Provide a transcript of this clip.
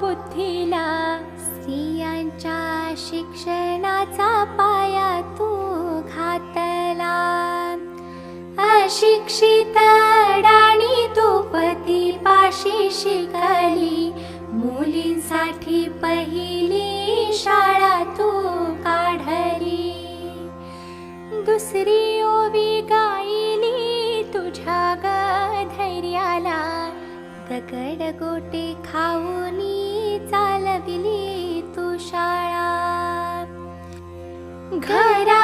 बुद्धीला, स्त्रियांच्या शिक्षणाचा पाया तू घातला. अशिक्षित अडाणी तू पतीपाशी शिकली, मुलींसाठी पहिली शाळा तू काढली. दुसरी ओवी गायली तुझ्या धैर्याला, दगड गोटे खाऊनी चालविली तू शाळा. घरा